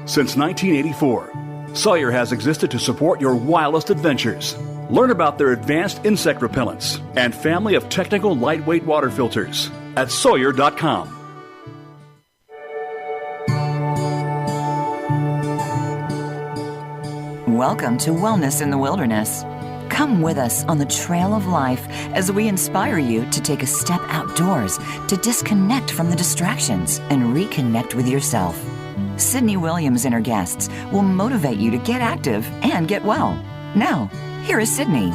Since 1984, Sawyer has existed to support your wildest adventures. Learn about their advanced insect repellents and family of technical lightweight water filters at Sawyer.com. Welcome to Wellness in the Wilderness. Come with us on the trail of life as we inspire you to take a step outdoors, to disconnect from the distractions and reconnect with yourself. Sydney Williams and her guests will motivate you to get active and get well. Now, here is Sydney.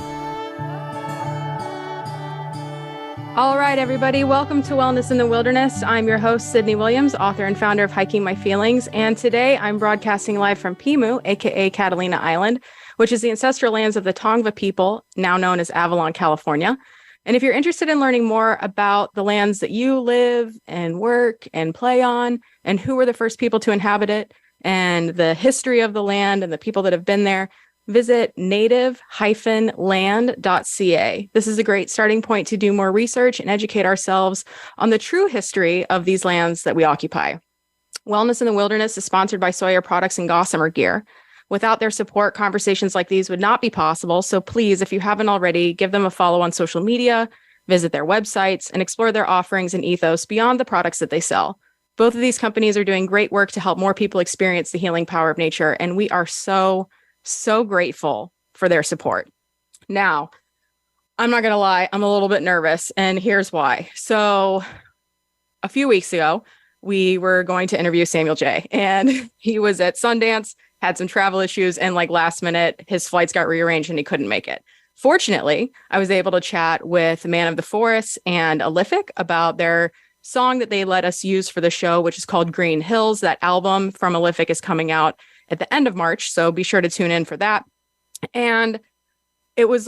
All right, everybody. Welcome to Wellness in the Wilderness. I'm your host, Sydney Williams, author and founder of Hiking My Feelings. And today I'm broadcasting live from Pimu, aka Catalina Island, which is the ancestral lands of the Tongva people, now known as Avalon, California. And if you're interested in learning more about the lands that you live and work and play on, and who were the first people to inhabit it, and the history of the land and the people that have been there, visit native-land.ca. This is a great starting point to do more research and educate ourselves on the true history of these lands that we occupy. Wellness in the Wilderness is sponsored by Sawyer Products and Gossamer Gear. Without their support, conversations like these would not be possible. So please, if you haven't already, give them a follow on social media, visit their websites, and explore their offerings and ethos beyond the products that they sell. Both of these companies are doing great work to help more people experience the healing power of nature, and we are so grateful for their support. Now, I'm not going to lie, I'm a little bit nervous, and here's why. So a few weeks ago, we were going to interview Samuel J., and he was at Sundance, had some travel issues, and last minute, his flights got rearranged and he couldn't make it. Fortunately, I was able to chat with Man of the Forest and Alific about their song that they let us use for the show, which is called Green Hills. That album from Alific is coming out at the end of March, so be sure to tune in for that. And it was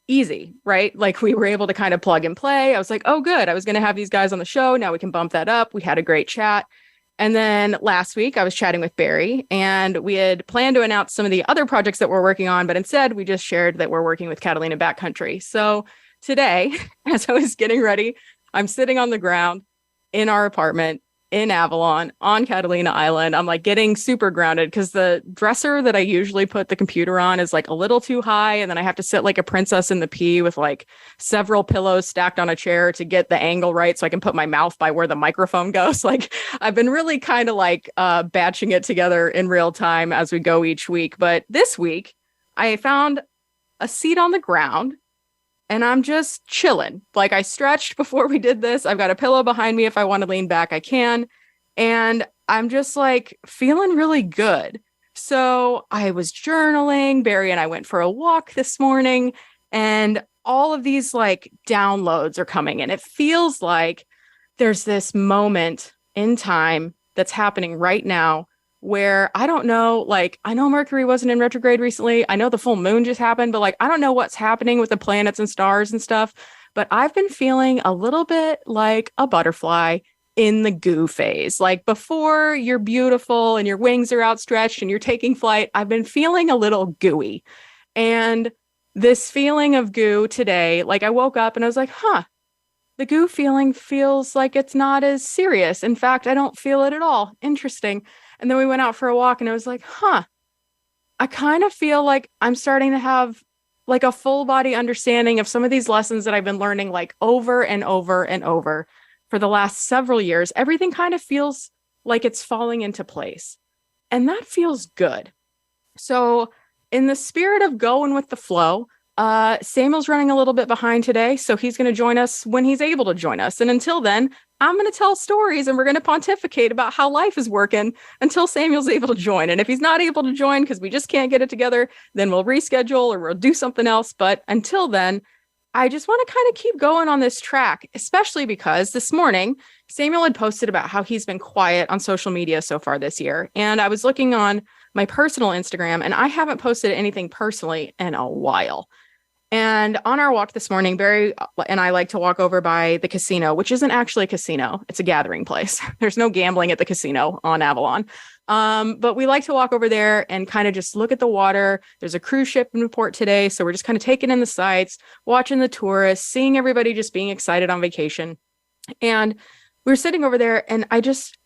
easy, right? We were able to kind of plug and play. I was like, oh, good. I was going to have these guys on the show. Now we can bump that up. We had a great chat. And then last week I was chatting with Barry, and we had planned to announce some of the other projects that we're working on, but instead we just shared that we're working with Catalina Backcountry. So today, as I was getting ready, I'm sitting on the ground in our apartment in Avalon on Catalina Island. I'm getting super grounded because the dresser that I usually put the computer on is a little too high. And then I have to sit like a princess in the pea with several pillows stacked on a chair to get the angle right so I can put my mouth by where the microphone goes. I've been really kind of batching it together in real time as we go each week. But this week I found a seat on the ground and I'm just chilling. I stretched before we did this. I've got a pillow behind me. If I want to lean back, I can. And I'm just feeling really good. So I was journaling. Barry and I went for a walk this morning, and all of these downloads are coming in. It feels like there's this moment in time that's happening right now where I don't know, I know Mercury wasn't in retrograde recently. I know the full moon just happened, but I don't know what's happening with the planets and stars and stuff. But I've been feeling a little bit like a butterfly in the goo phase. Before you're beautiful and your wings are outstretched and you're taking flight, I've been feeling a little gooey. And this feeling of goo today, I woke up and I was like, the goo feeling feels like it's not as serious. In fact, I don't feel it at all. Interesting. And then we went out for a walk and I was like, I kind of feel like I'm starting to have a full body understanding of some of these lessons that I've been learning over and over and over for the last several years. Everything kind of feels like it's falling into place. And that feels good. So in the spirit of going with the flow, Samuel's running a little bit behind today, so he's going to join us when he's able to join us. And until then, I'm going to tell stories and we're going to pontificate about how life is working until Samuel's able to join. And if he's not able to join because we just can't get it together, then we'll reschedule or we'll do something else. But until then, I just want to kind of keep going on this track, especially because this morning, Samuel had posted about how he's been quiet on social media so far this year. And I was looking on my personal Instagram, and I haven't posted anything personally in a while. And on our walk this morning, Barry and I like to walk over by the casino, which isn't actually a casino. It's a gathering place. There's no gambling at the casino on Avalon. But we like to walk over there and kind of just look at the water. There's a cruise ship in the port today. So we're just kind of taking in the sights, watching the tourists, seeing everybody just being excited on vacation. And we were sitting over there and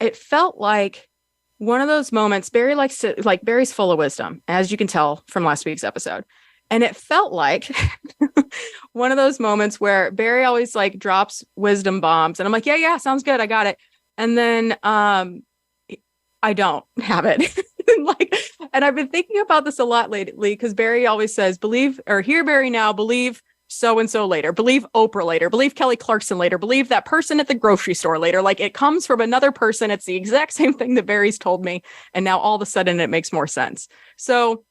it felt like one of those moments, Barry likes to, like, Barry's full of wisdom, as you can tell from last week's episode. And it felt like one of those moments where Barry always like drops wisdom bombs. And I'm like, yeah, sounds good. I got it. And then I don't have it. And I've been thinking about this a lot lately because Barry always says, believe, or hear Barry now, believe so-and-so later, believe Oprah later, believe Kelly Clarkson later, believe that person at the grocery store later. Like, it comes from another person. It's the exact same thing that Barry's told me. And now all of a sudden it makes more sense. So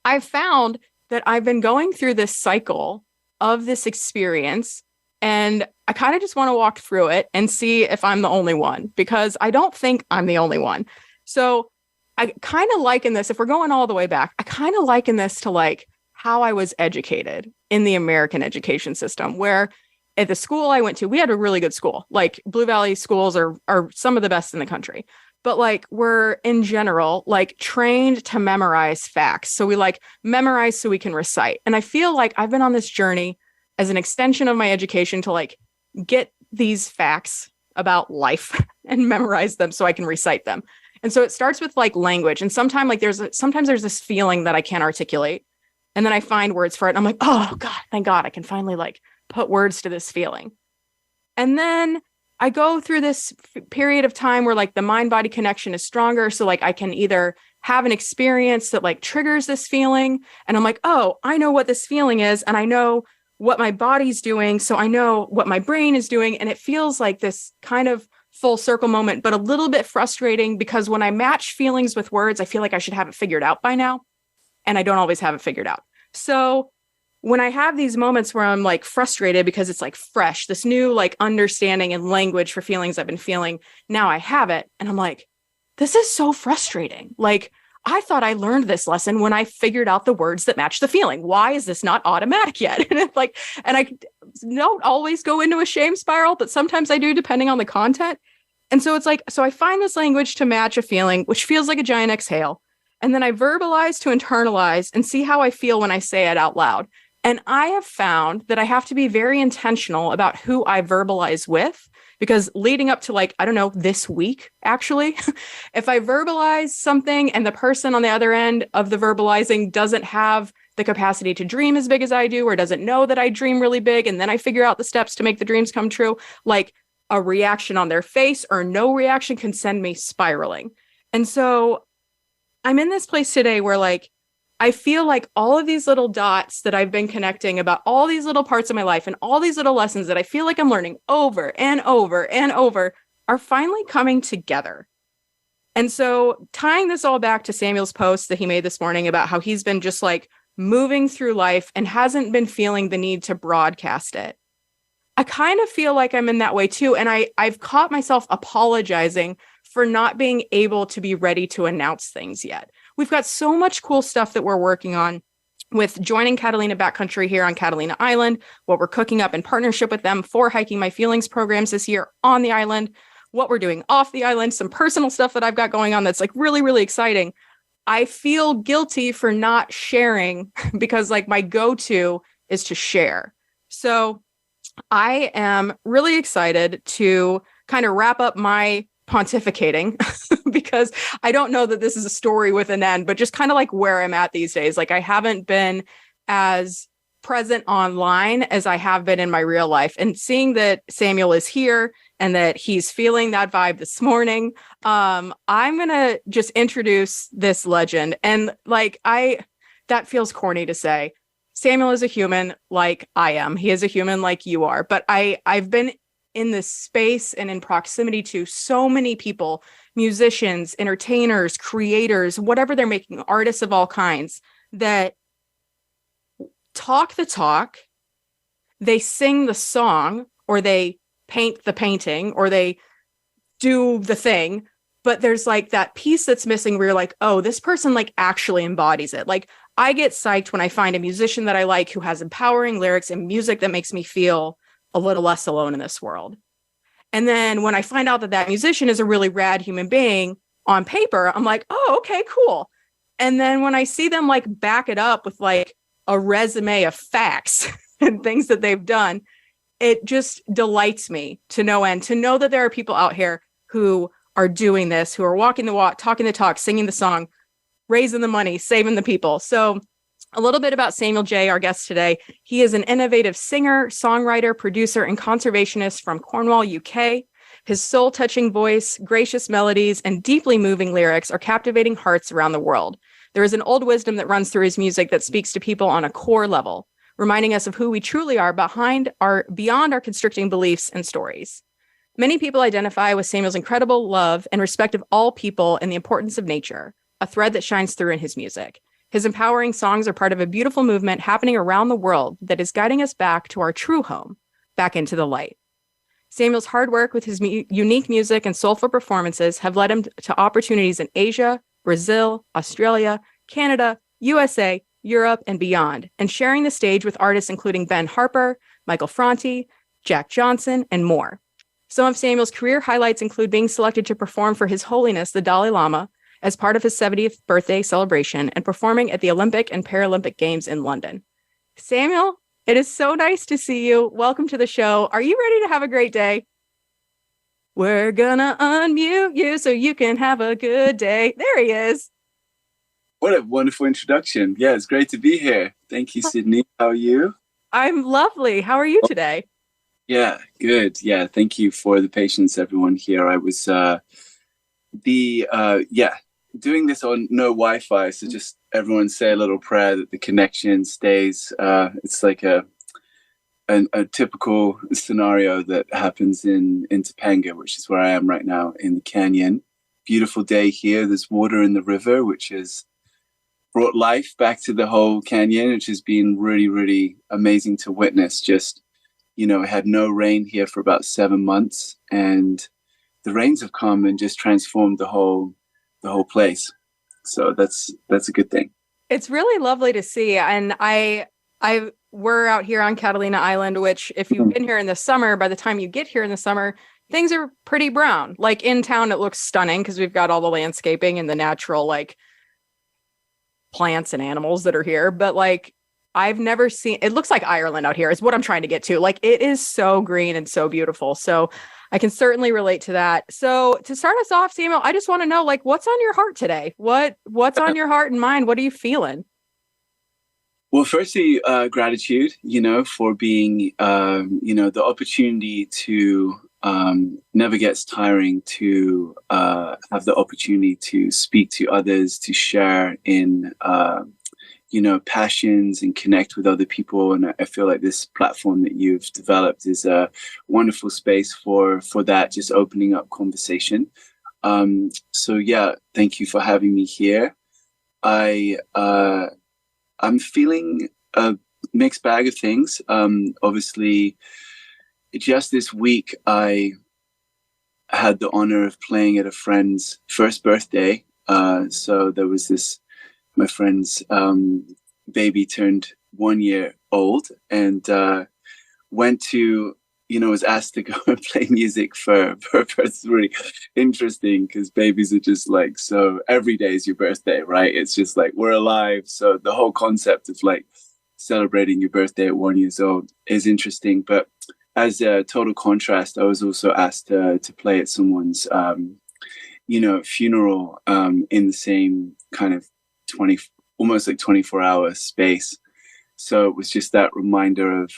I've found that I've been going through this cycle of this experience, and I kind of just want to walk through it and see if I'm the only one, because I don't think I'm the only one. So I kind of liken this, if we're going all the way back, I kind of liken this to like how I was educated in the American education system, where at the school I went to, we had a really good school. Like, Blue Valley schools are some of the best in the country. But like, we're in general, like, trained to memorize facts. So we like memorize so we can recite. And I feel like I've been on this journey as an extension of my education to like get these facts about life and memorize them so I can recite them. And so it starts with like language. And sometimes there's this feeling that I can't articulate. And then I find words for it. And I'm like, oh God, thank God I can finally like put words to this feeling. And then I go through this period of time where like the mind-body connection is stronger. So like I can either have an experience that like triggers this feeling, and I'm like, oh, I know what this feeling is, and I know what my body's doing. So I know what my brain is doing. And it feels like this kind of full circle moment, but a little bit frustrating, because when I match feelings with words, I feel like I should have it figured out by now. And I don't always have it figured out. So when I have these moments where I'm like frustrated because it's like fresh, this new like understanding and language for feelings I've been feeling, now I have it. And I'm like, this is so frustrating. Like, I thought I learned this lesson when I figured out the words that match the feeling. Why is this not automatic yet? And it's like, and I don't always go into a shame spiral, but sometimes I do, depending on the content. And so it's like, so I find this language to match a feeling, which feels like a giant exhale. And then I verbalize to internalize and see how I feel when I say it out loud. And I have found that I have to be very intentional about who I verbalize with, because leading up to like, I don't know, this week, actually, if I verbalize something and the person on the other end of the verbalizing doesn't have the capacity to dream as big as I do, or doesn't know that I dream really big, and then I figure out the steps to make the dreams come true, like a reaction on their face or no reaction can send me spiraling. And so I'm in this place today where like, I feel like all of these little dots that I've been connecting about all these little parts of my life and all these little lessons that I feel like I'm learning over and over and over are finally coming together. And so tying this all back to Samuel's post that he made this morning about how he's been just like moving through life and hasn't been feeling the need to broadcast it, I kind of feel like I'm in that way too. And I've caught myself apologizing for not being able to be ready to announce things yet. We've got so much cool stuff that we're working on with joining Catalina Backcountry here on Catalina Island, what we're cooking up in partnership with them for Hiking My Feelings programs this year on the island, what we're doing off the island, some personal stuff that I've got going on that's like really, really exciting. I feel guilty for not sharing because like my go-to is to share. So I am really excited to kind of wrap up my pontificating because I don't know that this is a story with an end, but just kind of like where I'm at these days. Like, I haven't been as present online as I have been in my real life, and seeing that Samuel is here and that he's feeling that vibe this morning. I'm going to just introduce this legend. And like, that feels corny to say. Samuel is a human like I am. He is a human like you are, but I've been in this space and in proximity to so many people, musicians, entertainers, creators, whatever they're making, artists of all kinds, that talk the talk, they sing the song, or they paint the painting, or they do the thing, but there's like that piece that's missing where you're like, oh, this person like actually embodies it. Like, I get psyched when I find a musician that I like who has empowering lyrics and music that makes me feel a little less alone in this world. And then when I find out that that musician is a really rad human being on paper, I'm like, oh, okay, cool. And then when I see them like back it up with like a resume of facts and things that they've done, it just delights me to no end to know that there are people out here who are doing this, who are walking the walk, talking the talk, singing the song, raising the money, saving the people. So a little bit about Samuel J., our guest today. He is an innovative singer, songwriter, producer, and conservationist from Cornwall, UK. His soul-touching voice, gracious melodies, and deeply moving lyrics are captivating hearts around the world. There is an old wisdom that runs through his music that speaks to people on a core level, reminding us of who we truly are beyond our constricting beliefs and stories. Many people identify with Samuel's incredible love and respect of all people and the importance of nature, a thread that shines through in his music. His empowering songs are part of a beautiful movement happening around the world that is guiding us back to our true home, back into the light. Samuel's hard work with his unique music and soulful performances have led him to opportunities in Asia, Brazil, Australia, Canada, USA, Europe, and beyond, and sharing the stage with artists including Ben Harper, Michael Franti, Jack Johnson, and more. Some of Samuel's career highlights include being selected to perform for His Holiness the Dalai Lama as part of his 70th birthday celebration and performing at the Olympic and Paralympic Games in London. Samuel, it is so nice to see you. Welcome to the show. Are you ready to have a great day? We're gonna unmute you so you can have a good day. There he is. What a wonderful introduction. Yeah, it's great to be here. Thank you, Sydney. How are you? I'm lovely. How are you today? Yeah, good. Yeah, thank you for the patience, everyone here. I was doing this on no Wi-Fi, so just everyone say a little prayer that the connection stays. It's like a typical scenario that happens in Topanga, which is where I am right now in the canyon. Beautiful day here. There's water in the river, which has brought life back to the whole canyon, which has been really, really amazing to witness. Just, it had no rain here for about 7 months, and the rains have come and just transformed the whole place. So that's a good thing. It's really lovely to see. And we're out here on Catalina Island, which if you've been here in the summer, by the time you get here in the summer, things are pretty brown. Like in town, it looks stunning because we've got all the landscaping and the natural like plants and animals that are here. But like, I've never seen, it looks like Ireland out here is what I'm trying to get to. Like it is so green and so beautiful. So I can certainly relate to that. So to start us off, Samuel, I just want to know, like, what's on your heart today? What's on your heart and mind? What are you feeling? Well, firstly, gratitude, for being, the opportunity to never gets tiring to have the opportunity to speak to others, to share in, passions and connect with other people. And I feel like this platform that you've developed is a wonderful space for that, just opening up conversation. So yeah, thank you for having me here. I'm feeling a mixed bag of things. Obviously, just this week, I had the honor of playing at a friend's first birthday. So there was my friend's baby turned 1 year old and went to, was asked to go and play music for her birthday. It's really interesting because babies are just like, so every day is your birthday, right? It's just like, we're alive. So the whole concept of like celebrating your birthday at 1 year old is interesting. But as a total contrast, I was also asked to play at someone's, funeral in the same kind of almost like 24-hour space. So it was just that reminder of,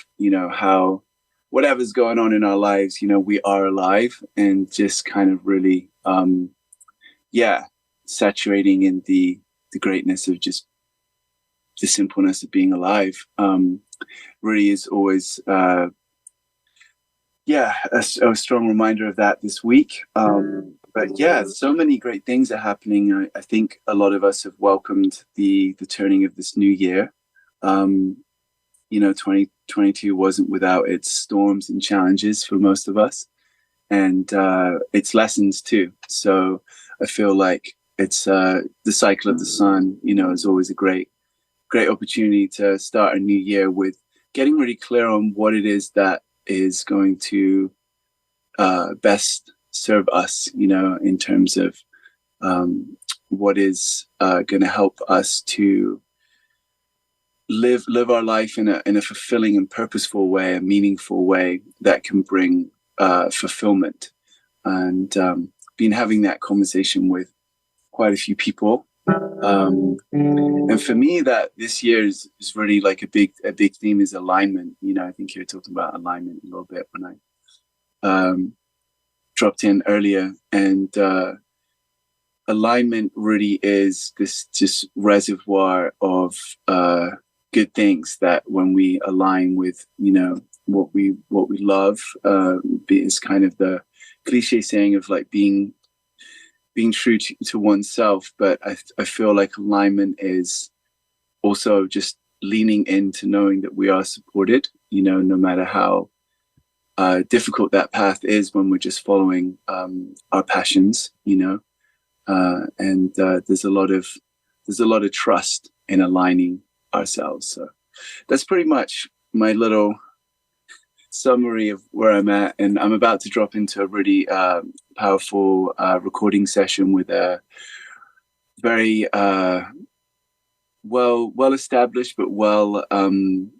how whatever's going on in our lives, we are alive, and just kind of really, saturating in the greatness of just the simpleness of being alive. Really is always, a strong reminder of that this week. But yeah, so many great things are happening. I think a lot of us have welcomed the turning of this new year. 2022 wasn't without its storms and challenges for most of us, and its lessons too. So I feel like it's the cycle of the sun, is always a great opportunity to start a new year with getting really clear on what it is that is going to best serve us, in terms of what is going to help us to live our life in a fulfilling and purposeful way, a meaningful way that can bring fulfillment. And been having that conversation with quite a few people. And for me, that this year is really like a big theme is alignment. You know, I think you were talking about alignment a little bit when I dropped in earlier, and alignment really is this just reservoir of good things that when we align with, you know, what we love, is kind of the cliche saying of like being true to oneself. But I feel like alignment is also just leaning into knowing that we are supported, you know, no matter how difficult that path is, when we're just following our passions, you know. And there's a lot of trust in aligning ourselves. So that's pretty much my little summary of where I'm at. And I'm about to drop into a really powerful recording session with a very well established, but an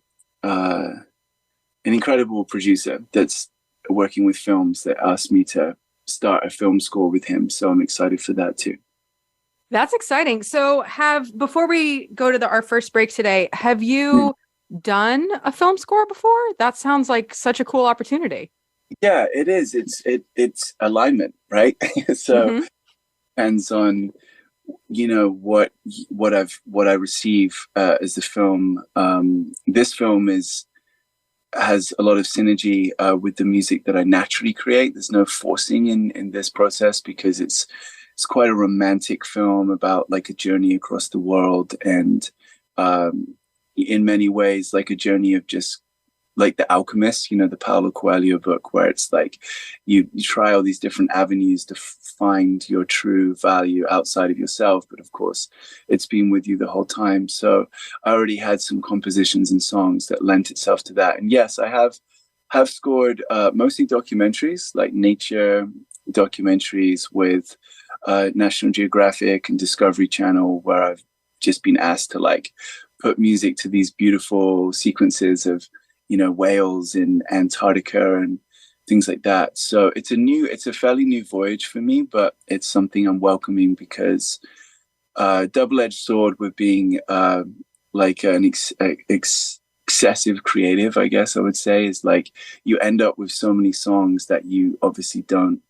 incredible producer that's working with films, that asked me to start a film score with him. So I'm excited for that too. That's exciting. So before we go to our first break today, have you done a film score before? That sounds like such a cool opportunity. Yeah, it is. It's alignment, right? So depends on, you know, what I receive as the film. This film has a lot of synergy with the music that I naturally create. There's no forcing in this process, because it's quite a romantic film about like a journey across the world, and in many ways like a journey of just like The Alchemist, you know, the Paulo Coelho book, where it's like you try all these different avenues to find your true value outside of yourself. But of course, it's been with you the whole time. So I already had some compositions and songs that lent itself to that. And yes, I have scored mostly documentaries, like nature documentaries with National Geographic and Discovery Channel, where I've just been asked to like put music to these beautiful sequences of, you know, whales in Antarctica and things like that. So it's a fairly new voyage for me, but it's something I'm welcoming, because double-edged sword with being like an excessive creative, I guess I would say, is like you end up with so many songs that you obviously don't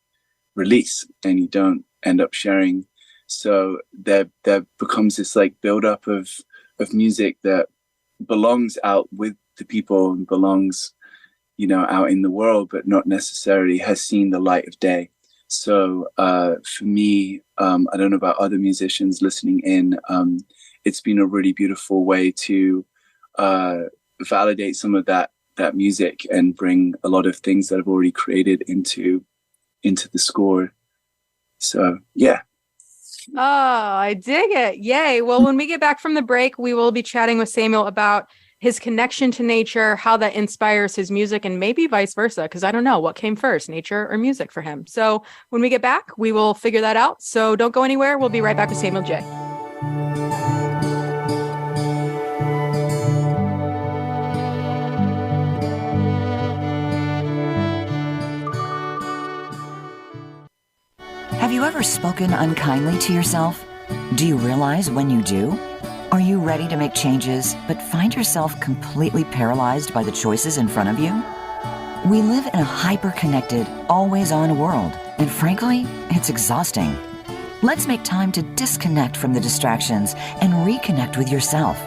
release and you don't end up sharing. So there becomes this like buildup of music that belongs out with the people and belongs, you know, out in the world, but not necessarily has seen the light of day. So for me, I don't know about other musicians listening in, it's been a really beautiful way to validate some of that music and bring a lot of things that I've already created into the score. So yeah. Oh, I dig it. Yay. Well, when we get back from the break, we will be chatting with Samuel about his connection to nature, how that inspires his music, and maybe vice versa, because I don't know what came first, nature or music for him. So when we get back, we will figure that out. So don't go anywhere. We'll be right back with Samuel J. Have you ever spoken unkindly to yourself? Do you realize when you do? Are you ready to make changes, but find yourself completely paralyzed by the choices in front of you? We live in a hyper-connected, always-on world, and frankly, it's exhausting. Let's make time to disconnect from the distractions and reconnect with yourself.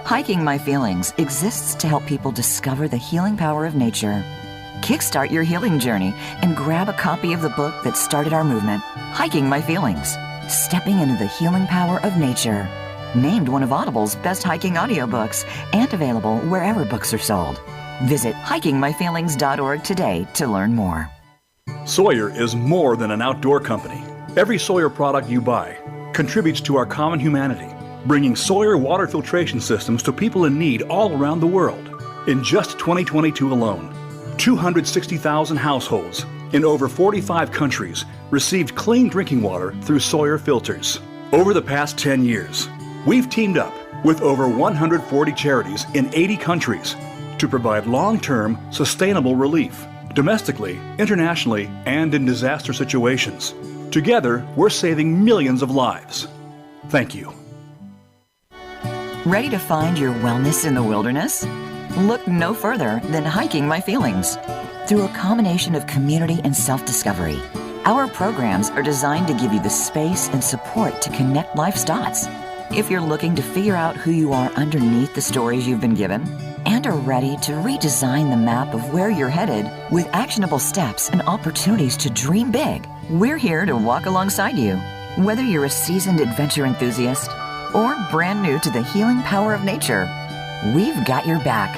Hiking My Feelings exists to help people discover the healing power of nature. Kickstart your healing journey and grab a copy of the book that started our movement, Hiking My Feelings, Stepping into the Healing Power of Nature. Named one of Audible's best hiking audiobooks and available wherever books are sold. Visit hikingmyfeelings.org today to learn more. Sawyer is more than an outdoor company. Every Sawyer product you buy contributes to our common humanity, bringing Sawyer water filtration systems to people in need all around the world. In just 2022 alone, 260,000 households in over 45 countries received clean drinking water through Sawyer filters. Over the past 10 years, we've teamed up with over 140 charities in 80 countries to provide long-term, sustainable relief, domestically, internationally, and in disaster situations. Together, we're saving millions of lives. Thank you. Ready to find your wellness in the wilderness? Look no further than Hiking My Feelings. Through a combination of community and self-discovery, our programs are designed to give you the space and support to connect life's dots. If you're looking to figure out who you are underneath the stories you've been given and are ready to redesign the map of where you're headed with actionable steps and opportunities to dream big, we're here to walk alongside you. Whether you're a seasoned adventure enthusiast or brand new to the healing power of nature, we've got your back.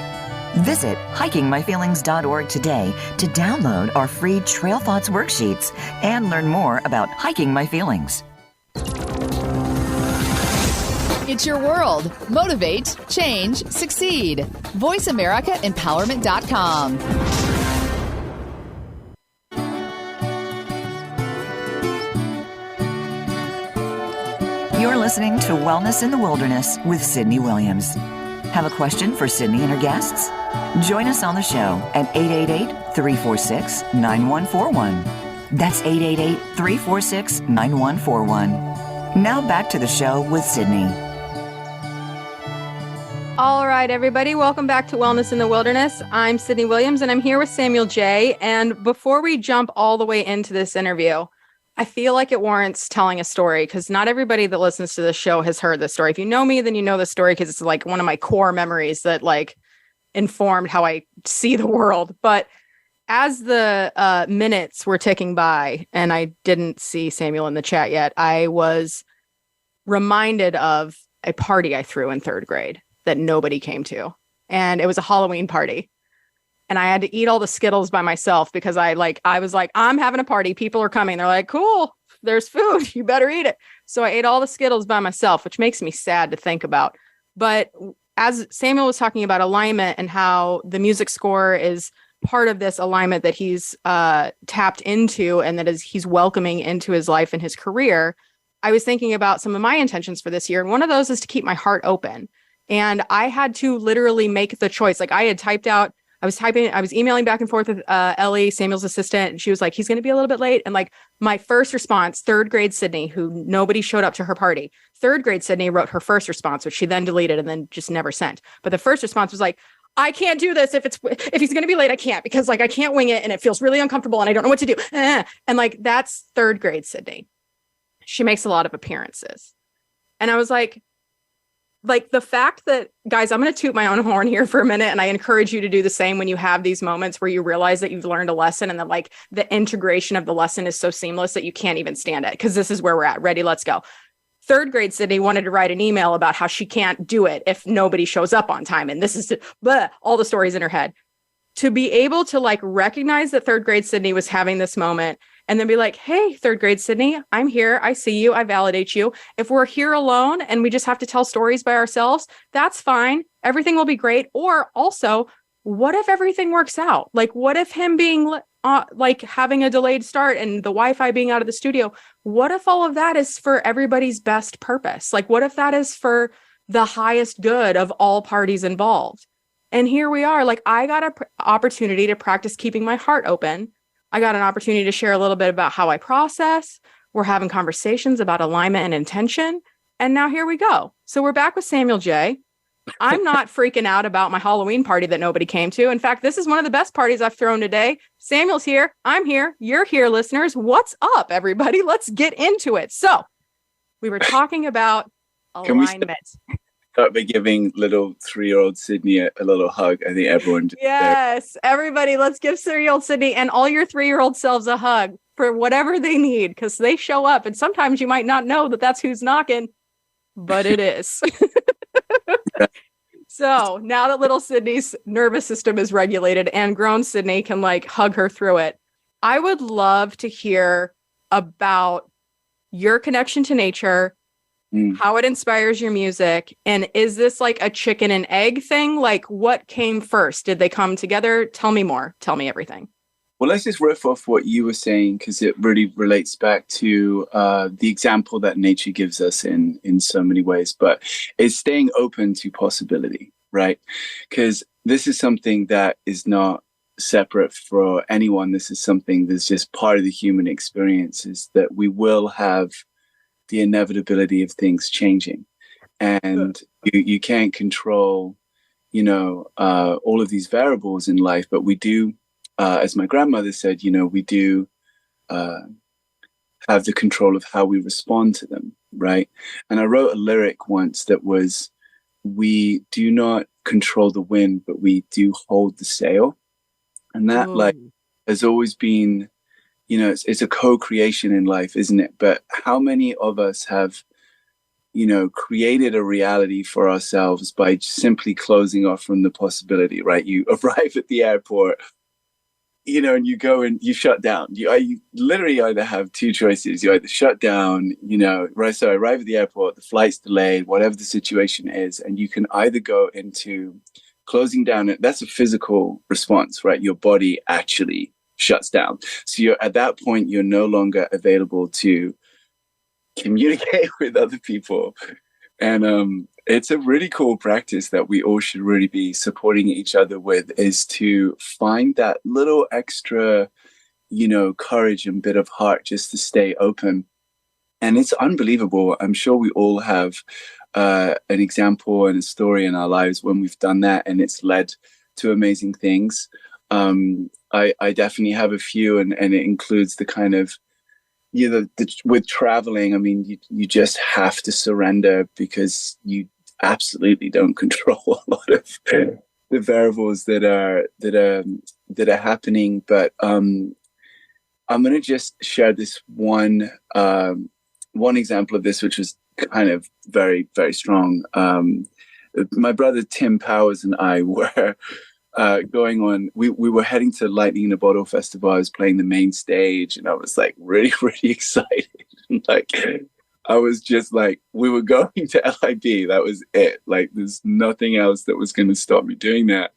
Visit hikingmyfeelings.org today to download our free Trail Thoughts worksheets and learn more about Hiking My Feelings. It's your world. Motivate, change, succeed. VoiceAmericaEmpowerment.com. You're listening to Wellness in the Wilderness with Sydney Williams. Have a question for Sydney and her guests? Join us on the show at 888-346-9141. That's 888-346-9141. Now back to the show with Sydney. All right, everybody. Welcome back to Wellness in the Wilderness. I'm Sydney Williams, and I'm here with Samuel J. And before we jump all the way into this interview, I feel like it warrants telling a story because not everybody that listens to this show has heard this story. If you know me, then you know the story because it's like one of my core memories that like informed how I see the world. But as the minutes were ticking by and I didn't see Samuel in the chat yet, I was reminded of a party I threw in third grade that nobody came to. And it was a Halloween party. And I had to eat all the Skittles by myself because I was like, I'm having a party. People are coming. They're like, cool, there's food. You better eat it. So I ate all the Skittles by myself, which makes me sad to think about. But as Samuel was talking about alignment and how the music score is part of this alignment that he's tapped into and that he's welcoming into his life and his career, I was thinking about some of my intentions for this year. And one of those is to keep my heart open. And I had to literally make the choice. Like I had typed out, I was emailing back and forth with Ellie, Samuel's assistant, and she was like, he's going to be a little bit late. And like my first response, third grade Sydney, who nobody showed up to her party, third grade Sydney wrote her first response, which she then deleted and then just never sent. But the first response was like, I can't do this. If he's going to be late, I can't, because like I can't wing it and it feels really uncomfortable and I don't know what to do. And like, that's third grade Sydney. She makes a lot of appearances. And I was like the fact that, guys, I'm going to toot my own horn here for a minute. And I encourage you to do the same when you have these moments where you realize that you've learned a lesson and that like the integration of the lesson is so seamless that you can't even stand it. Because this is where we're at. Ready? Let's go. Third grade Sydney wanted to write an email about how she can't do it if nobody shows up on time. And this is all the stories in her head. To be able to like recognize that third grade Sydney was having this moment and then be like, hey, third grade Sydney, I'm here. I see you. I validate you. If we're here alone and we just have to tell stories by ourselves, that's fine. Everything will be great. Or also, what if everything works out? Like, what if him being like having a delayed start and the Wi-Fi being out of the studio? What if all of that is for everybody's best purpose? Like, what if that is for the highest good of all parties involved? And here we are. Like, I got an opportunity to practice keeping my heart open. I got an opportunity to share a little bit about how I process. We're having conversations about alignment and intention. And now here we go. So we're back with Samuel J. I'm not freaking out about my Halloween party that nobody came to. In fact, this is one of the best parties I've thrown today. Samuel's here. I'm here. You're here, listeners. What's up, everybody? Let's get into it. So we were talking about alignment. Start by giving little 3-year-old Sydney a little hug. I think everyone did. Yes, everybody, let's give 3-year-old Sydney and all your 3-year-old selves a hug for whatever they need, because they show up. And sometimes you might not know that that's who's knocking, but it is. So now that little Sydney's nervous system is regulated and grown Sydney can like hug her through it, I would love to hear about your connection to nature, how it inspires your music. And is this like a chicken and egg thing? Like, what came first? Did they come together? Tell me more. Tell me everything. Well, let's just riff off what you were saying, because it really relates back to the example that nature gives us in so many ways. But it's staying open to possibility, right? Because this is something that is not separate for anyone. This is something that's just part of the human experience, is that we will have the inevitability of things changing. And you can't control, all of these variables in life, but we do, as my grandmother said, we do have the control of how we respond to them, right? And I wrote a lyric once that was, we do not control the wind, but we do hold the sail. And that has always been, it's a co-creation in life, isn't it? But how many of us have, created a reality for ourselves by simply closing off from the possibility, right? You arrive at the airport, and you go and you shut down. You literally either have two choices. You either shut down, so I arrive at the airport, the flight's delayed, whatever the situation is, and you can either go into closing down. That's a physical response, right? Your body actually shuts down. So at that point, you're no longer available to communicate with other people. And it's a really cool practice that we all should really be supporting each other with, is to find that little extra, courage and bit of heart just to stay open. And it's unbelievable. I'm sure we all have an example and a story in our lives when we've done that, and it's led to amazing things. I definitely have a few, and it includes the kind of, with traveling, I mean, you just have to surrender, because you absolutely don't control a lot of the variables that are happening. But I'm going to just share this one example of this, which was kind of very, very strong. My brother Tim Powers and I were going on, we were heading to Lightning in a Bottle Festival. I was playing the main stage, and I was like really, really excited. Like, I was just like, we were going to LIB. That was it. Like, there's nothing else that was going to stop me doing that.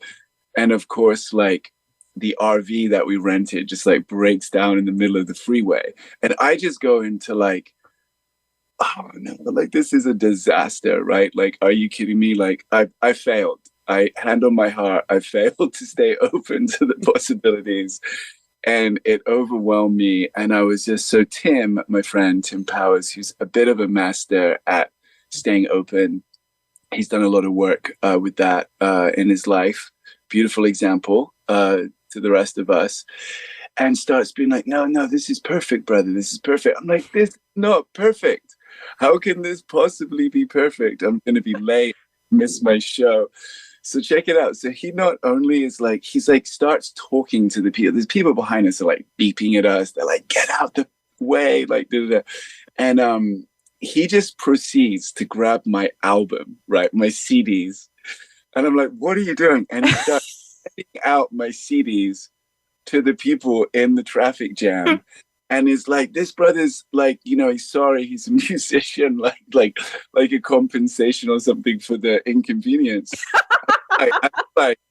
And of course, like, the RV that we rented just like breaks down in the middle of the freeway. And I just go into like, oh no, like, this is a disaster, right? Like, are you kidding me? Like, I failed. Hand on my heart, I failed to stay open to the possibilities, and it overwhelmed me. And I was just, so Tim, my friend, Tim Powers, who's a bit of a master at staying open. He's done a lot of work with that in his life. Beautiful example to the rest of us. And starts being like, no, this is perfect, brother. This is perfect. I'm like, this is not perfect. How can this possibly be perfect? I'm going to be late, miss my show. So check it out. So he not only is like, he's like, starts talking to the people. There's people behind us are like beeping at us. They're like, get out the way. Like, da, da, da. And he just proceeds to grab my album, right? My CDs. And I'm like, what are you doing? And he starts handing out my CDs to the people in the traffic jam. And it's like, this brother's like, he's sorry, he's a musician, like a compensation or something for the inconvenience.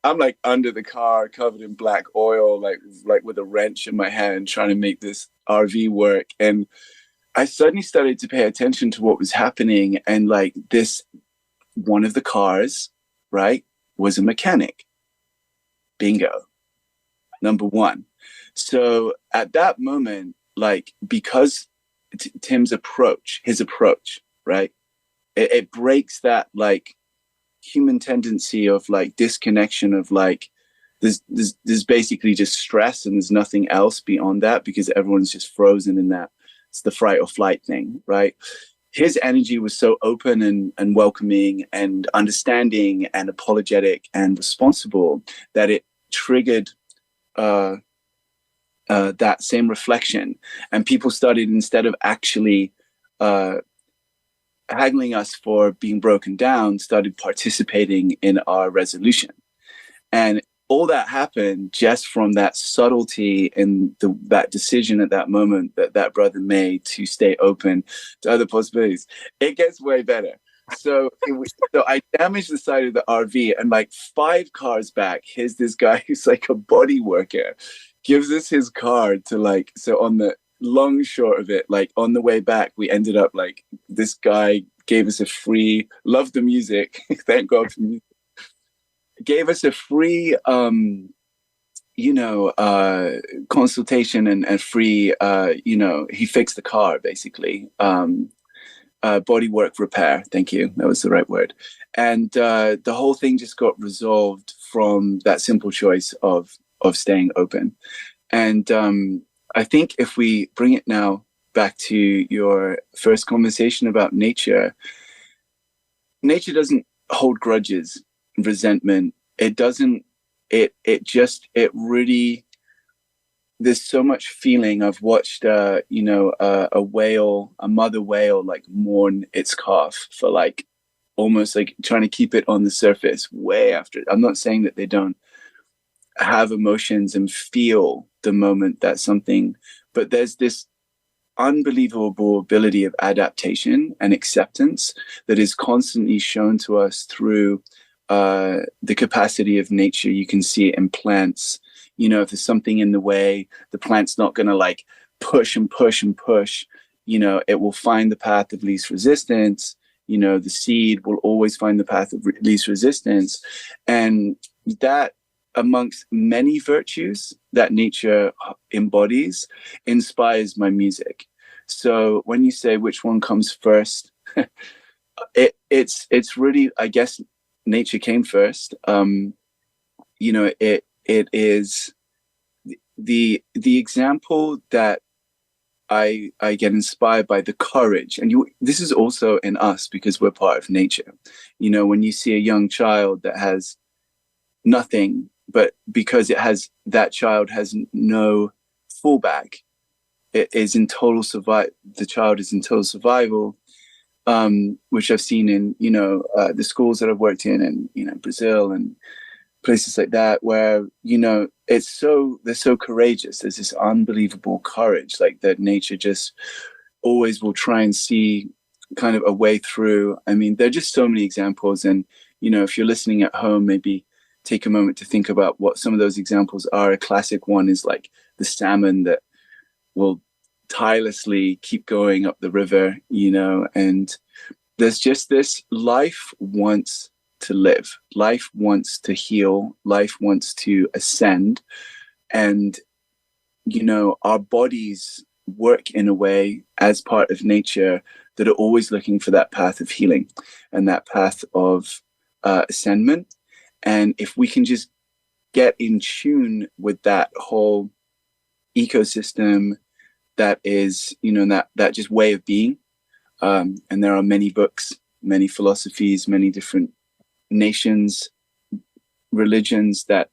I'm like under the car, covered in black oil, like with a wrench in my hand, trying to make this RV work. And I suddenly started to pay attention to what was happening. And like, this, one of the cars, right, was a mechanic. Bingo. Number one. So at that moment, like, because Tim's approach, right, it breaks that like human tendency of like disconnection of like, there's basically just stress and there's nothing else beyond that, because everyone's just frozen in that. It's the fight or flight thing, right? His energy was so open and welcoming and understanding and apologetic and responsible that it triggered that same reflection. And people started, instead of actually haggling us for being broken down, started participating in our resolution. And all that happened just from that subtlety and that decision at that moment that brother made to stay open to other possibilities. It gets way better. So I damaged the side of the RV, and like 5 cars back, here's this guy who's like a body worker, gives us his card to like, so on the long short of it, like on the way back, we ended up like, this guy gave us a free, loved the music, thank God for music, gave us a free consultation and free, he fixed the car basically. Bodywork repair. Thank you. That was the right word. And the whole thing just got resolved from that simple choice of staying open. And I think if we bring it now back to your first conversation about nature doesn't hold grudges, resentment. It doesn't, it really, there's so much feeling. I've watched, a mother whale, like mourn its calf for like, almost like trying to keep it on the surface way after. I'm not saying that they don't have emotions and feel the moment that something, but there's this unbelievable ability of adaptation and acceptance that is constantly shown to us through the capacity of nature. You can see it in plants. If there's something in the way, the plant's not going to like push and push and push. It will find the path of least resistance. The seed will always find the path of least resistance. And that, amongst many virtues that nature embodies, inspires my music. So when you say which one comes first, it's really, I guess, nature came first. It is the example that I get inspired by, the courage, and this is also in us because we're part of nature. When you see a young child that has nothing, but because that child has no fallback, it is in total the child is in total survival, which I've seen in the schools that I've worked in Brazil and places like that, where they're so courageous. There's this unbelievable courage, like that nature just always will try and see kind of a way through. I mean, there are just so many examples, and if you're listening at home, maybe take a moment to think about what some of those examples are. A classic one is like the salmon that will tirelessly keep going up the river, and there's just this: life wants to live, life wants to heal, life wants to ascend. And, our bodies work in a way as part of nature that are always looking for that path of healing and that path of ascendment. And if we can just get in tune with that whole ecosystem that is, that just way of being. And there are many books, many philosophies, many different nations, religions that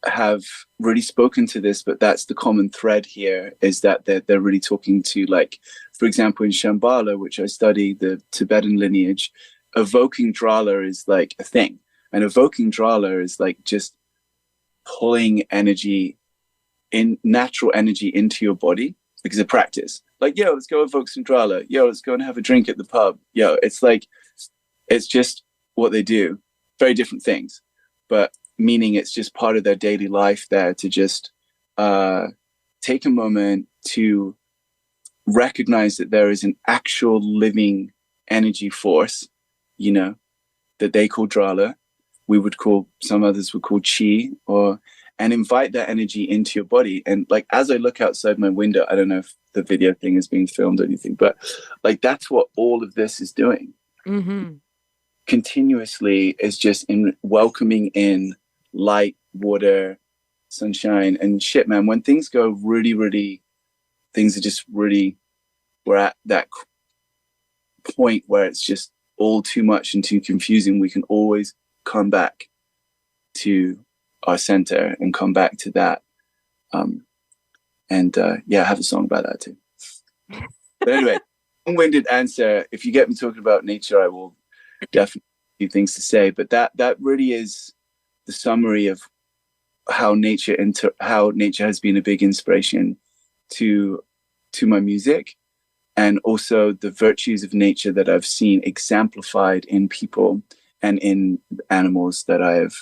have really spoken to this, but that's the common thread here, is that they're really talking to, like, for example, in Shambhala, which I study, the Tibetan lineage, evoking Drala is like a thing. And evoking Drala is like just pulling energy, in natural energy, into your body, because of practice. Like, yo, let's go evoke some Drala. Yo, let's go and have a drink at the pub. Yo, it's like, it's just what they do. Very different things, but meaning it's just part of their daily life there to just take a moment to recognize that there is an actual living energy force, that they call Drala. Some others would call Chi, and invite that energy into your body. And like, as I look outside my window, I don't know if the video thing is being filmed or anything, but like, that's what all of this is doing. Mm-hmm. Continuously is just in welcoming in light, water, sunshine, and shit, man. When things go really, really, things are just really, we're at that point where it's just all too much and too confusing. We can always come back to our center and come back to that. I have a song about that too. But anyway, long-winded answer. If you get me talking about nature, I will definitely have things to say. But that really is the summary of how nature has been a big inspiration to my music, and also the virtues of nature that I've seen exemplified in people and in animals that I have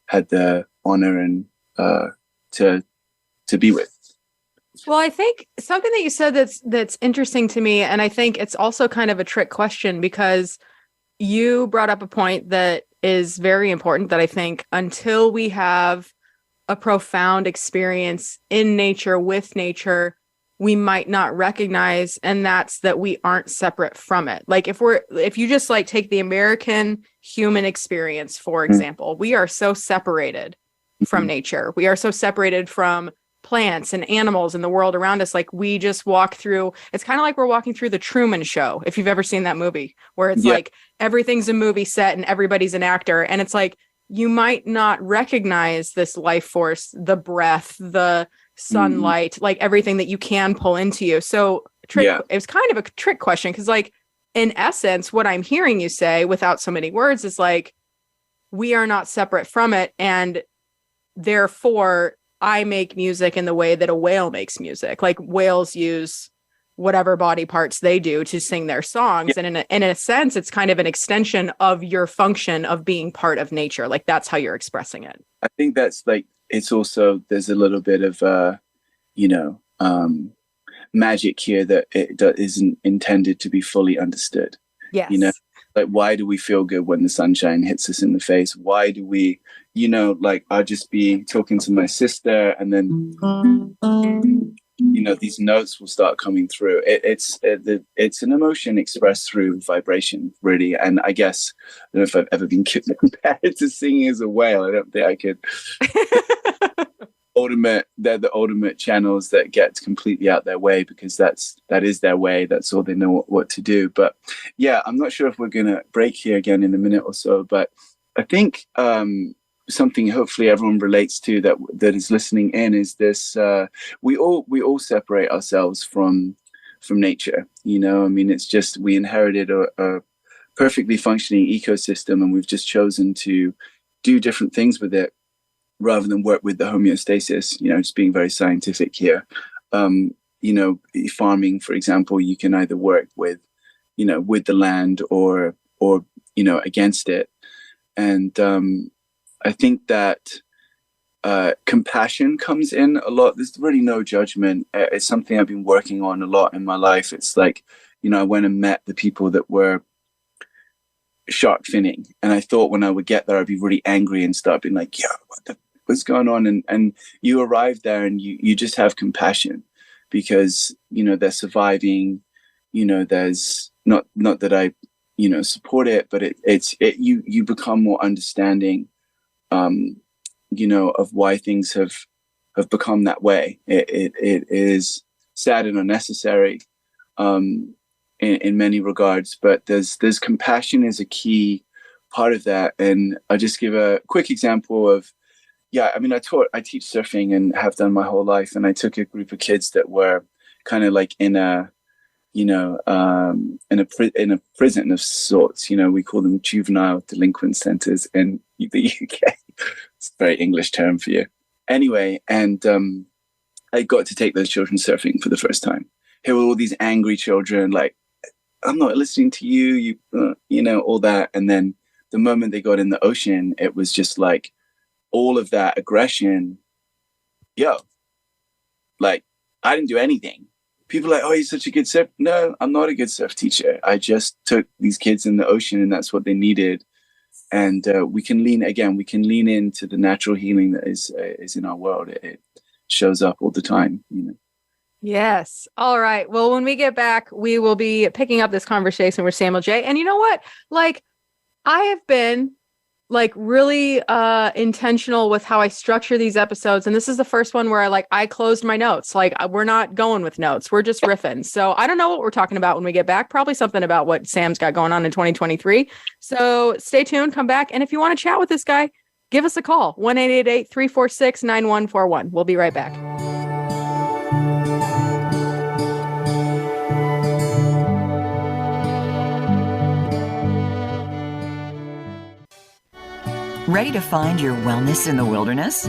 had the honor and to be with. Well, I think something that you said that's interesting to me, and I think it's also kind of a trick question, because you brought up a point that is very important, that I think until we have a profound experience in nature, with nature, we might not recognize, and that's that we aren't separate from it. Like if you just like take the American human experience, for example, we are so separated from nature. We are so separated from plants and animals and the world around us. Like we just walk through, it's kind of like we're walking through the Truman Show, if you've ever seen that movie, where it's like everything's a movie set and everybody's an actor. And it's like, you might not recognize this life force, the breath, the sunlight, like everything that you can pull into you. So it was kind of a trick question, because like in essence, what I'm hearing you say without so many words is like, we are not separate from it. And therefore I make music in the way that a whale makes music. Like whales use whatever body parts they do to sing their songs. And in a sense, it's kind of an extension of your function of being part of nature. Like that's how you're expressing it. I think that's like, it's also, there's a little bit of, magic here that isn't intended to be fully understood. Yes. You know, like, why do we feel good when the sunshine hits us in the face? Why do we, like, I'll just be talking to my sister and then, these notes will start coming through. It's an emotion expressed through vibration, really. And I guess, I don't know if I've ever been compared to singing as a whale. I don't think I could. They're the ultimate channels that get completely out their way, because that is their way. That's all they know what to do. But yeah, I'm not sure if we're going to break here again in a minute or so, but I think something hopefully everyone relates to that is listening in is this, we all separate ourselves from nature. I mean, it's just, we inherited a perfectly functioning ecosystem, and we've just chosen to do different things with it rather than work with the homeostasis, just being very scientific here. Farming, for example, you can either work with the land or against it. And I think that compassion comes in a lot. There's really no judgment. It's something I've been working on a lot in my life. It's like, I went and met the people that were shark finning, and I thought when I would get there, I'd be really angry and start being like, what's going on? And you arrive there and you just have compassion, because, they're surviving, there's not that I, support it, but you become more understanding, of why things have become that way. It is sad and unnecessary, in many regards, but there's compassion is a key part of that. And I'll just give a quick example of, I teach surfing and have done my whole life. And I took a group of kids that were kind of like in a prison of sorts. We call them juvenile delinquent centers in the UK. It's a very English term for you. Anyway, and I got to take those children surfing for the first time. Here were all these angry children, like, I'm not listening to you, all that. And then the moment they got in the ocean, it was just like, all of that aggression, like, I didn't do anything. People are like, oh, you're such a good surf. No, I'm not a good surf teacher. I just took these kids in the ocean, and that's what they needed. And we can lean into the natural healing that is in our world. It shows up all the time, Yes. All right. Well, when we get back, we will be picking up this conversation with Samuel J. And you know what? Like, I have been really intentional with how I structure these episodes. And this is the first one where I closed my notes. Like, we're not going with notes. We're just riffing. So I don't know what we're talking about when we get back. Probably something about what Sam's got going on in 2023. So stay tuned, come back. And if you want to chat with this guy, give us a call. 1-888-346-9141. We'll be right back. Ready to find your wellness in the wilderness?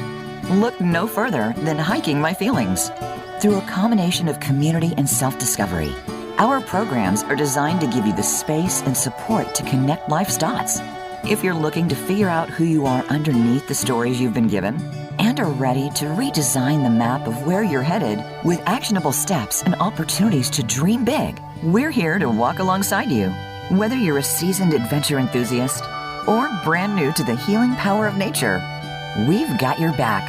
Look no further than Hiking My Feelings. Through a combination of community and self-discovery, our programs are designed to give you the space and support to connect life's dots. If you're looking to figure out who you are underneath the stories you've been given, and are ready to redesign the map of where you're headed with actionable steps and opportunities to dream big, we're here to walk alongside you. Whether you're a seasoned adventure enthusiast or brand new to the healing power of nature, we've got your back.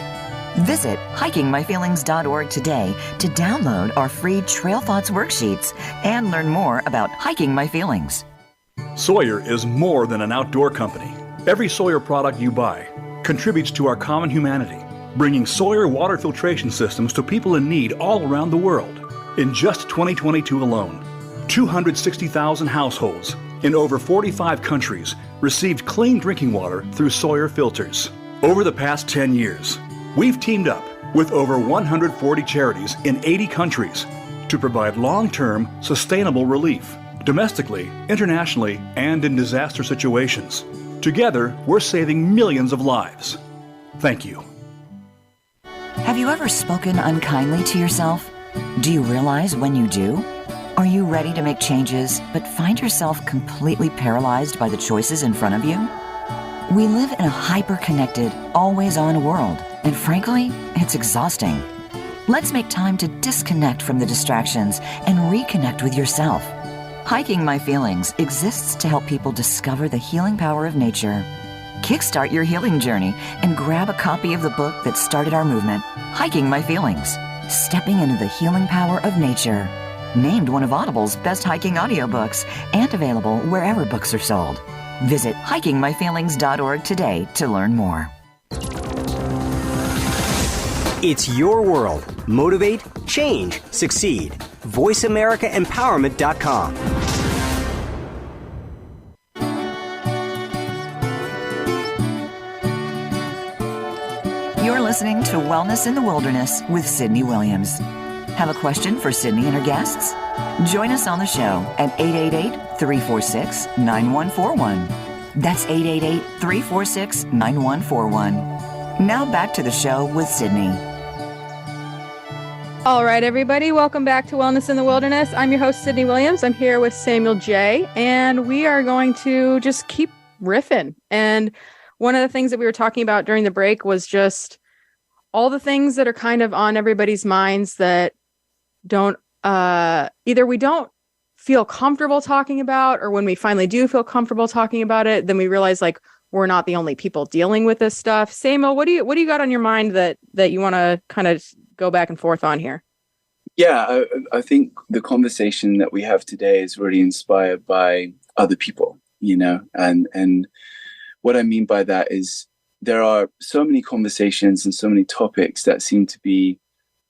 Visit hikingmyfeelings.org today to download our free Trail Thoughts worksheets and learn more about Hiking My Feelings. Sawyer is more than an outdoor company. Every Sawyer product you buy contributes to our common humanity, bringing Sawyer water filtration systems to people in need all around the world. In just 2022 alone, 260,000 households in over 45 countries received clean drinking water through Sawyer filters. Over the past 10 years, we've teamed up with over 140 charities in 80 countries to provide long-term, sustainable relief, domestically, internationally, and in disaster situations. Together, we're saving millions of lives. Thank you. Have you ever spoken unkindly to yourself? Do you realize when you do? Are you ready to make changes, but find yourself completely paralyzed by the choices in front of you? We live in a hyper-connected, always-on world, and frankly, it's exhausting. Let's make time to disconnect from the distractions and reconnect with yourself. Hiking My Feelings exists to help people discover the healing power of nature. Kickstart your healing journey and grab a copy of the book that started our movement, Hiking My Feelings, Stepping into the Healing Power of Nature. Named one of Audible's best hiking audiobooks and available wherever books are sold. Visit hikingmyfeelings.org today to learn more. It's your world. Motivate, change, succeed. VoiceAmericaEmpowerment.com. You're listening to Wellness in the Wilderness with Sydney Williams. Have a question for Sydney and her guests? Join us on the show at 888-346-9141. That's 888-346-9141. Now back to the show with Sydney. All right, everybody, welcome back to Wellness in the Wilderness. I'm your host, Sydney Williams. I'm here with Samuel J., and we are going to just keep riffing. And one of the things that we were talking about during the break was just all the things that are kind of on everybody's minds that don't, either we don't feel comfortable talking about, or when we finally do feel comfortable talking about it, then we realize like we're not the only people dealing with this stuff. Samuel, what do you got on your mind that you want to kind of go back and forth on here? Yeah, I think the conversation that we have today is really inspired by other people, and what I mean by that is there are so many conversations and so many topics that seem to be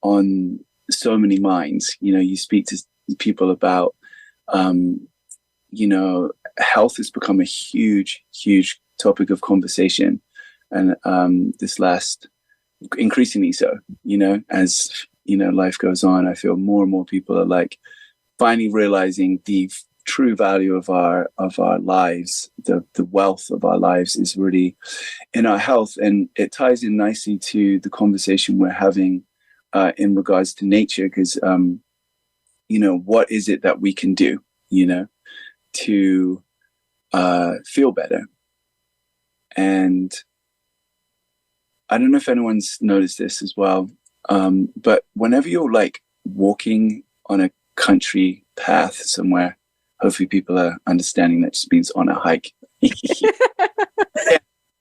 on so many minds. You speak to people about, health has become a huge, huge topic of conversation. And this last, increasingly so, as, life goes on, I feel more and more people are like finally realizing the true value of our lives, the wealth of our lives is really in our health. And it ties in nicely to the conversation we're having in regards to nature, because, what is it that we can do, to feel better? And I don't know if anyone's noticed this as well, but whenever you're like walking on a country path somewhere, hopefully people are understanding that just means on a hike.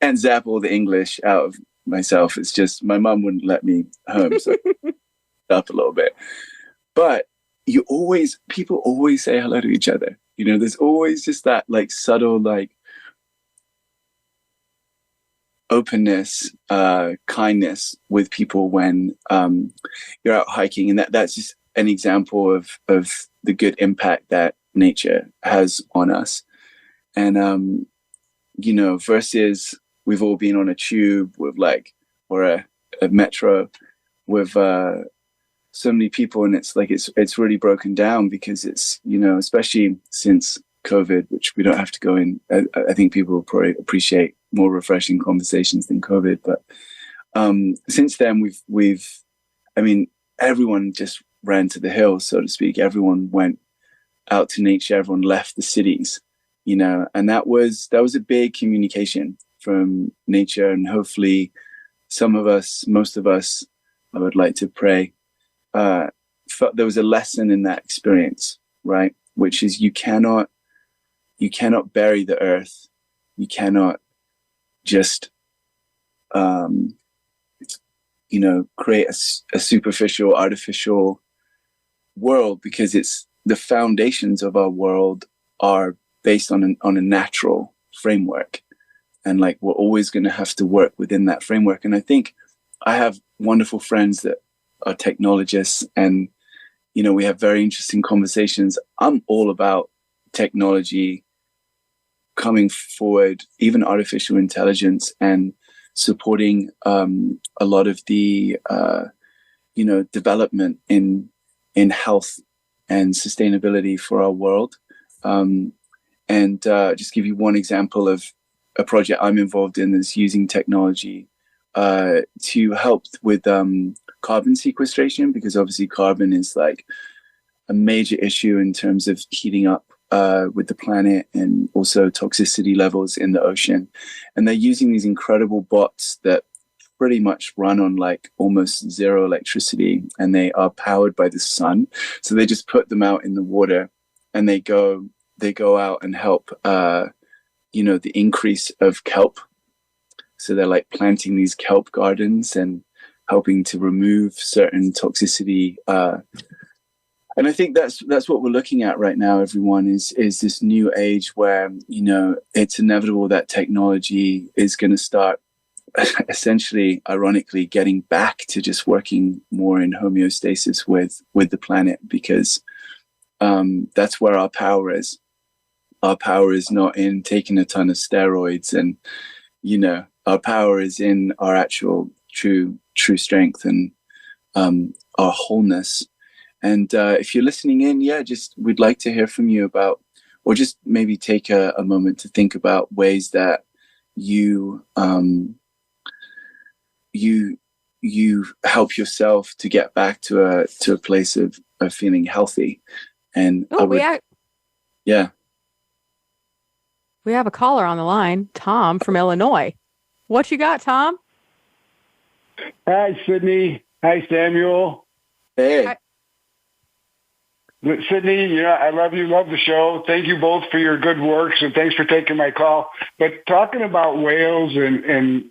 And zap all the English out of myself. It's just my mum wouldn't let me home, so up a little bit. But people always say hello to each other. There's always just that like subtle like openness, kindness with people when you're out hiking, and that's just an example of the good impact that nature has on us. And versus we've all been on a tube with or a metro with so many people, and it's like it's really broken down because it's especially since COVID, which we don't have to go in. I think people will probably appreciate more refreshing conversations than COVID, but since then we've everyone just ran to the hills, so to speak. Everyone went out to nature. Everyone left the cities, and that was a big communication from nature. And hopefully most of us, I would like to pray, felt there was a lesson in that experience, right? Which is you cannot bury the earth. You cannot just, create a superficial, artificial world, because it's the foundations of our world are based on a natural framework. And like, we're always going to have to work within that framework. And I think I have wonderful friends that are technologists, and, we have very interesting conversations. I'm all about technology coming forward, even artificial intelligence, and supporting a lot of the, development in health and sustainability for our world. And just give you one example of a project I'm involved in that's using technology to help with carbon sequestration, because obviously carbon is like a major issue in terms of heating up with the planet, and also toxicity levels in the ocean. And they're using these incredible bots that pretty much run on like almost zero electricity, and they are powered by the sun. So they just put them out in the water, and they go out and help the increase of kelp. So they're like planting these kelp gardens and helping to remove certain toxicity. And I think that's what we're looking at right now, everyone, is this new age where, it's inevitable that technology is going to start essentially, ironically, getting back to just working more in homeostasis with the planet, because that's where our power is. Our power is not in taking a ton of steroids, and, our power is in our actual true strength and our wholeness. And if you're listening in, we'd like to hear from you about, or just maybe take a moment to think about ways that you help yourself to get back to a place of feeling healthy. And we have a caller on the line, Tom from Illinois. What you got, Tom? Hi, Sydney. Hi, Samuel. Hey. Hi. Sydney, I love you, love the show. Thank you both for your good works, and thanks for taking my call. But talking about whales, and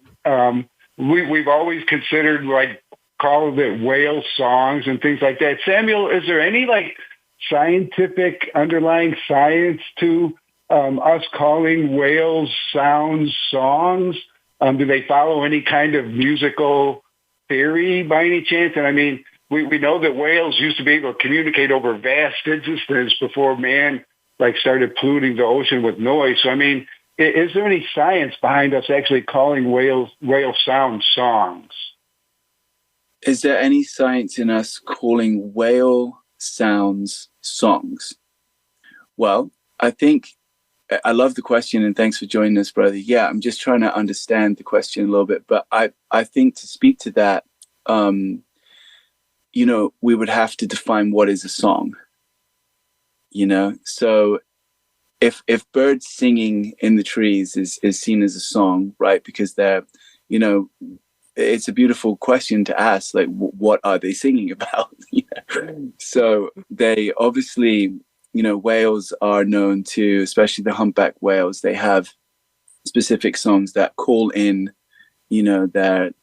we've always considered, like, called it whale songs and things like that. Samuel, is there any, like, scientific underlying science to us calling whales sounds songs? Do they follow any kind of musical theory by any chance? And I mean, we know that whales used to be able to communicate over vast distances before man started polluting the ocean with noise. So I mean, is there any science behind us actually calling whale sound songs? Is there any science in us calling whale sounds songs? Well, I love the question, and thanks for joining us, brother. Yeah, I'm just trying to understand the question a little bit, but I think to speak to that, we would have to define what is a song. So if birds singing in the trees is seen as a song, right? Because they're, it's a beautiful question to ask, like, what are they singing about? So they obviously, whales are known to, especially the humpback whales, they have specific songs that call in, they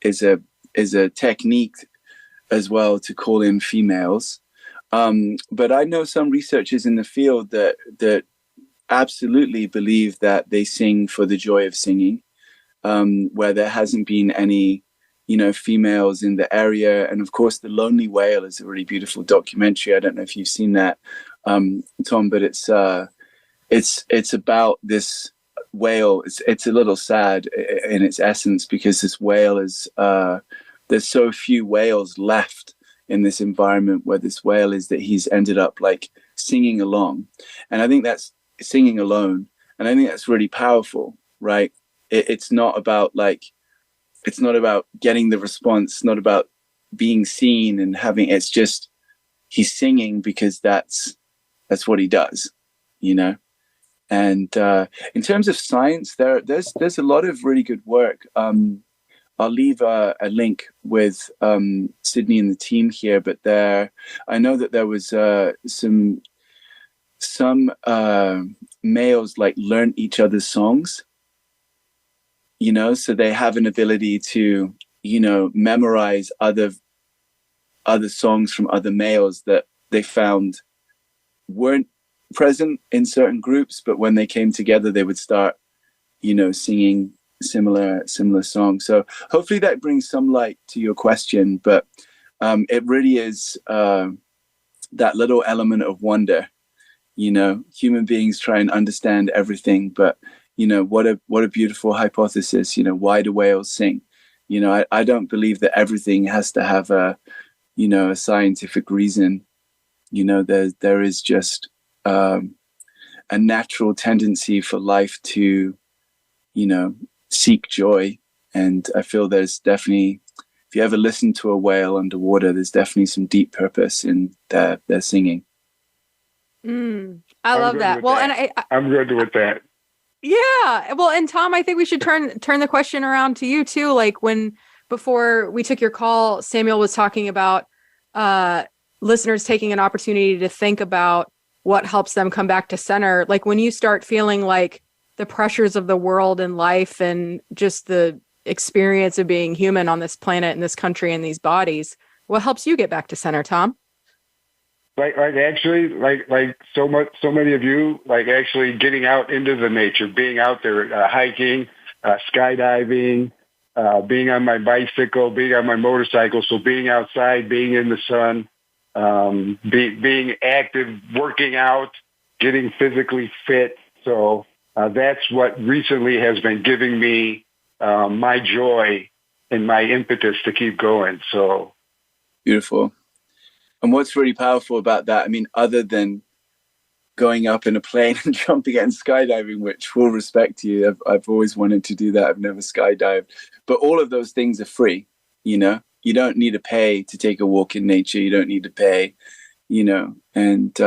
is a technique as well to call in females. But I know some researchers in the field that absolutely believe that they sing for the joy of singing, where there hasn't been any, females in the area. And of course, The Lonely Whale is a really beautiful documentary. I don't know if you've seen that, Tom, but it's about this whale. It's a little sad in its essence, because this whale is, there's so few whales left in this environment where this whale is, that he's ended up like singing along. And I think that's singing alone. And I think that's really powerful, right? It's not about getting the response, not about being seen and having, it's just, he's singing because that's what he does, And in terms of science, there's a lot of really good work. I'll leave a link with Sydney and the team here, but I know that there was some males learn each other's songs, so they have an ability to, memorize other songs from other males that they found weren't present in certain groups, but when they came together, they would start, singing similar songs. So hopefully that brings some light to your question, but it really is that little element of wonder. Human beings try and understand everything, but what a beautiful hypothesis. Why do whales sing? I don't believe that everything has to have a scientific reason. There is just a natural tendency for life to seek joy, and I feel there's definitely, if you ever listen to a whale underwater, there's definitely some deep purpose in their singing. I love that. Well, that. and I'm good with that. Yeah. Well, and Tom, I think we should turn the question around to you too. Like before we took your call, Samuel was talking about listeners taking an opportunity to think about what helps them come back to center. Like when you start feeling like the pressures of the world and life and just the experience of being human on this planet, in this country, in these bodies, what helps you get back to center, Tom? Like so many of you, like actually getting out into the nature, being out there, hiking, skydiving, being on my bicycle, being on my motorcycle. So being outside, being in the sun, being active, working out, getting physically fit. So that's what recently has been giving me my joy and my impetus to keep going. So beautiful. And what's really powerful about that, I mean, other than going up in a plane and jumping and skydiving, which full respect to you, I've always wanted to do that. I've never skydived, but all of those things are free. You don't need to pay to take a walk in nature. You don't need to pay, and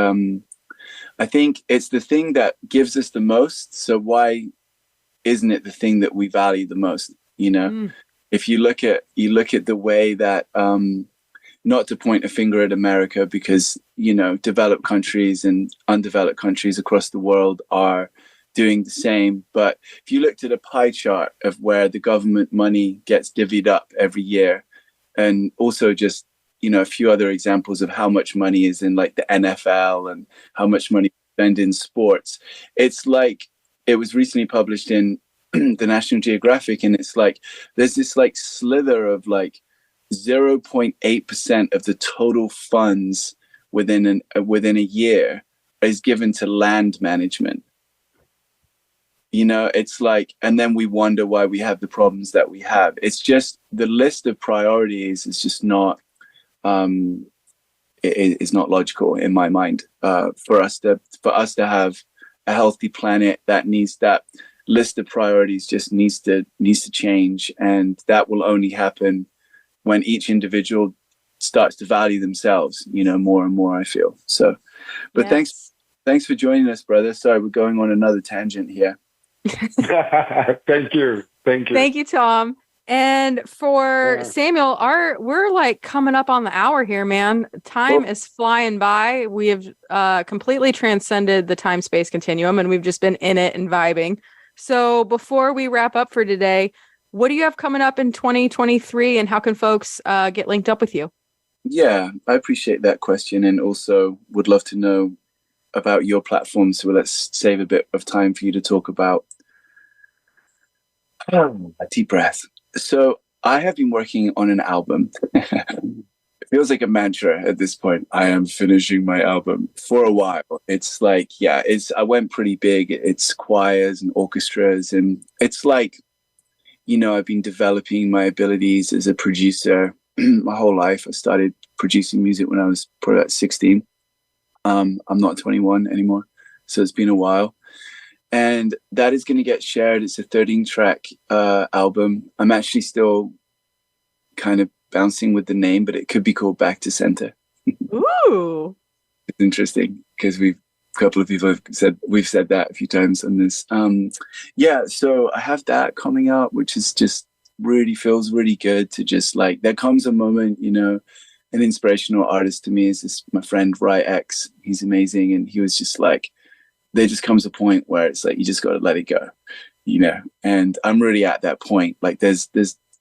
I think it's the thing that gives us the most. So why isn't it the thing that we value the most? If you look at the way that, not to point a finger at America, because, developed countries and undeveloped countries across the world are doing the same. But if you looked at a pie chart of where the government money gets divvied up every year, and also just, a few other examples of how much money is in like the NFL and how much money spent in sports, it's like, it was recently published in the National Geographic, and it's like, there's this like slither of like 0.8% of the total funds within a year is given to land management. It's like, and then we wonder why we have the problems that we have. It's just the list of priorities is just not, it's not logical in my mind. For us to have a healthy planet, that list of priorities just needs to change, and that will only happen when each individual starts to value themselves, more and more, I feel. So, but yes. Thanks for joining us, brother. Sorry, we're going on another tangent here. Thank you. Thank you, Tom. And for Samuel, we're like coming up on the hour here, man. Time is flying by. We have completely transcended the time-space continuum, and we've just been in it and vibing. So before we wrap up for today, what do you have coming up in 2023, and how can folks get linked up with you? Yeah, I appreciate that question, and also would love to know about your platform. So let's save a bit of time for you to talk about a deep breath. So I have been working on an album. It feels like a mantra at this point. I am finishing my album for a while. It's like, I went pretty big. It's choirs and orchestras, and it's like, I've been developing my abilities as a producer my whole life. I started producing music when I was probably about 16. I'm not 21 anymore, so it's been a while. And that is going to get shared. It's a 13-track album. I'm actually still kind of bouncing with the name, but it could be called Back to Center. Ooh. It's interesting because a couple of people have said, we've said that a few times on this. So I have that coming up, which is just really feels really good to just like, there comes a moment, an inspirational artist to me is my friend Ry X. He's amazing. And he was just like, there just comes a point where it's like, you just got to let it go, and I'm really at that point. Like there's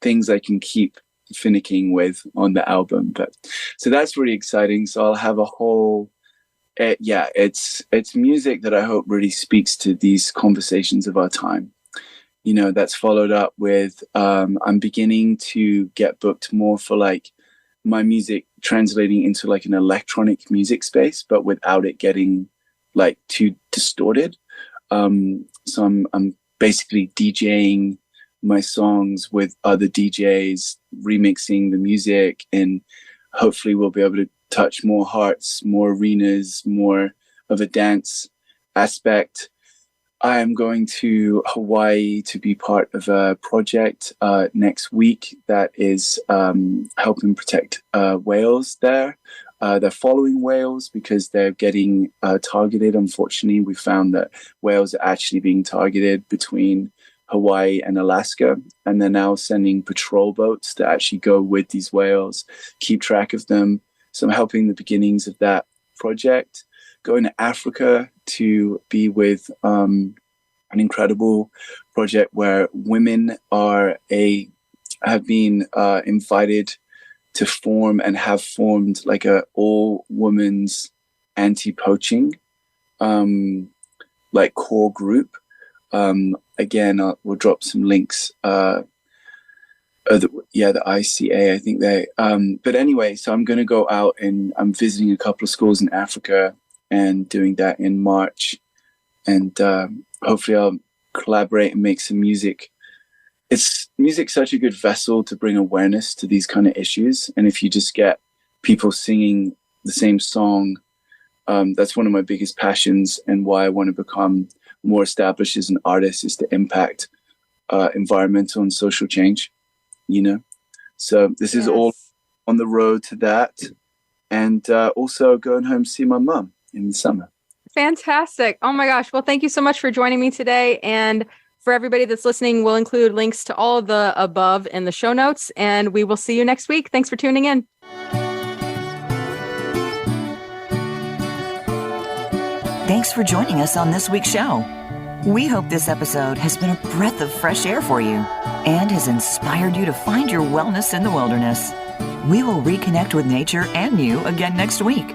things I can keep finicking with on the album. But so that's really exciting. So I'll have a whole, it's music that I hope really speaks to these conversations of our time. You know, that's followed up with, I'm beginning to get booked more for like my music translating into like an electronic music space, but without it getting like too distorted. So I'm basically DJing my songs with other DJs, remixing the music, and hopefully we'll be able to touch more hearts, more arenas, more of a dance aspect. I am going to Hawaii to be part of a project next week that is helping protect whales there. They're following whales because they're getting targeted. Unfortunately, we found that whales are actually being targeted between Hawaii and Alaska, and they're now sending patrol boats to actually go with these whales, keep track of them. So I'm helping the beginnings of that project. Going to Africa to be with an incredible project where women have been invited to form and have formed like a all women's anti-poaching like core group. Again, we'll drop some links. The ICA, I think they. But anyway, so I'm going to go out and I'm visiting a couple of schools in Africa and doing that in March. And hopefully I'll collaborate and make some music. It's music such a good vessel to bring awareness to these kind of issues. And if you just get people singing the same song, that's one of my biggest passions and why I want to become more established as an artist, is to impact environmental and social change, you know? So this is all on the road to that. And also going home to see my mum in the summer. Fantastic. Oh my gosh. Well, thank you so much for joining me today. And for everybody that's listening, we'll include links to all of the above in the show notes, and we will see you next week. Thanks for tuning in. Thanks for joining us on this week's show. We hope this episode has been a breath of fresh air for you and has inspired you to find your wellness in the wilderness. We will reconnect with nature and you again next week.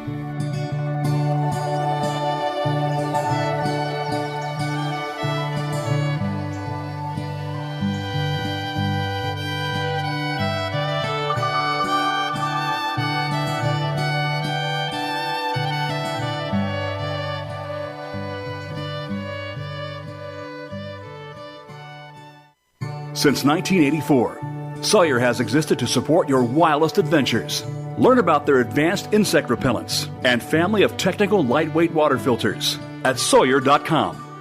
Since 1984, Sawyer has existed to support your wildest adventures. Learn about their advanced insect repellents and family of technical lightweight water filters at Sawyer.com.